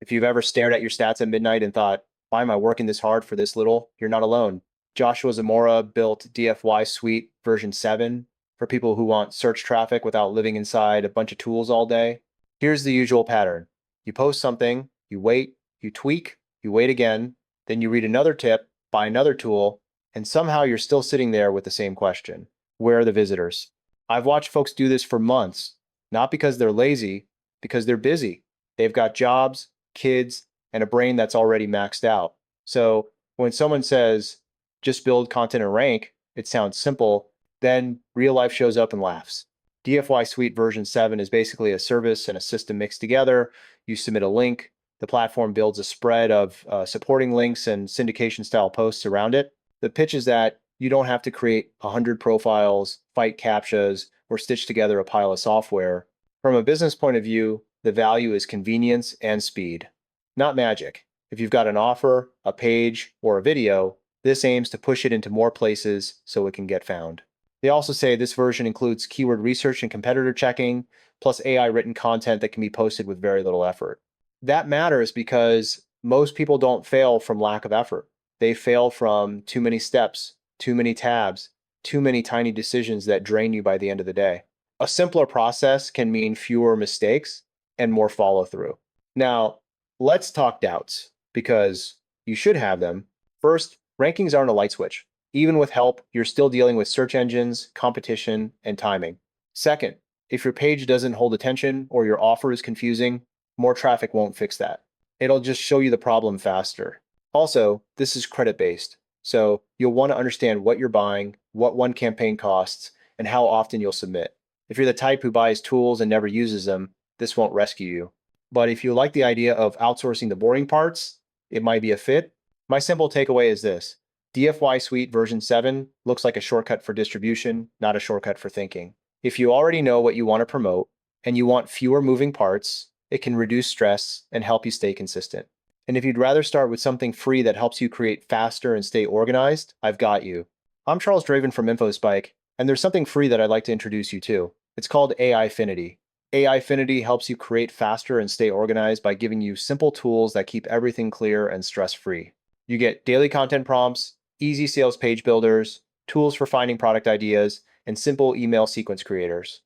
If you've ever stared at your stats at midnight and thought, why am I working this hard for this little? You're not alone. Joshua Zamora built DFY Suite version 7 for people who want search traffic without living inside a bunch of tools all day. Here's the usual pattern. You post something, you wait, you tweak, you wait again, then you read another tip, buy another tool, and somehow you're still sitting there with the same question. Where are the visitors? I've watched folks do this for months, not because they're lazy, because they're busy. They've got jobs, kids, and a brain that's already maxed out. So when someone says, just build content and rank, it sounds simple, then real life shows up and laughs. DFY Suite version 7 is basically a service and a system mixed together. You submit a link, the platform builds a spread of supporting links and syndication style posts around it. The pitch is that you don't have to create 100 profiles, fight CAPTCHAs, or stitch together a pile of software. From a business point of view, the value is convenience and speed, not magic. If you've got an offer, a page, or a video, this aims to push it into more places so it can get found. They also say this version includes keyword research and competitor checking, plus AI written content that can be posted with very little effort. That matters because most people don't fail from lack of effort. They fail from too many steps, too many tabs, too many tiny decisions that drain you by the end of the day. A simpler process can mean fewer mistakes and more follow through. Now, let's talk doubts because you should have them. First, rankings aren't a light switch. Even with help, you're still dealing with search engines, competition, and timing. Second, if your page doesn't hold attention or your offer is confusing, more traffic won't fix that. It'll just show you the problem faster. Also, this is credit-based, so you'll want to understand what you're buying, what one campaign costs, and how often you'll submit. If you're the type who buys tools and never uses them, this won't rescue you. But if you like the idea of outsourcing the boring parts, it might be a fit. My simple takeaway is this. DFY Suite version 7 looks like a shortcut for distribution, not a shortcut for thinking. If you already know what you want to promote and you want fewer moving parts, it can reduce stress and help you stay consistent. And if you'd rather start with something free that helps you create faster and stay organized, I've got you. I'm Charles Draven from InfoSpike, and there's something free that I'd like to introduce you to. It's called AI Affinity. AI Affinity helps you create faster and stay organized by giving you simple tools that keep everything clear and stress-free. You get daily content prompts, easy sales page builders, tools for finding product ideas, and simple email sequence creators.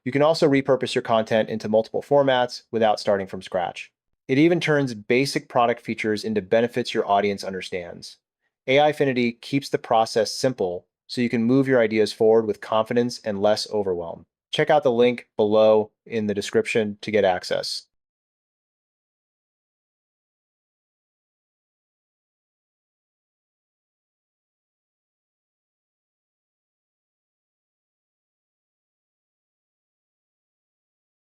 You can also repurpose your content into multiple formats without starting from scratch. It even turns basic product features into benefits your audience understands. AI Affinity keeps the process simple so you can move your ideas forward with confidence and less overwhelm. Check out the link below in the description to get access.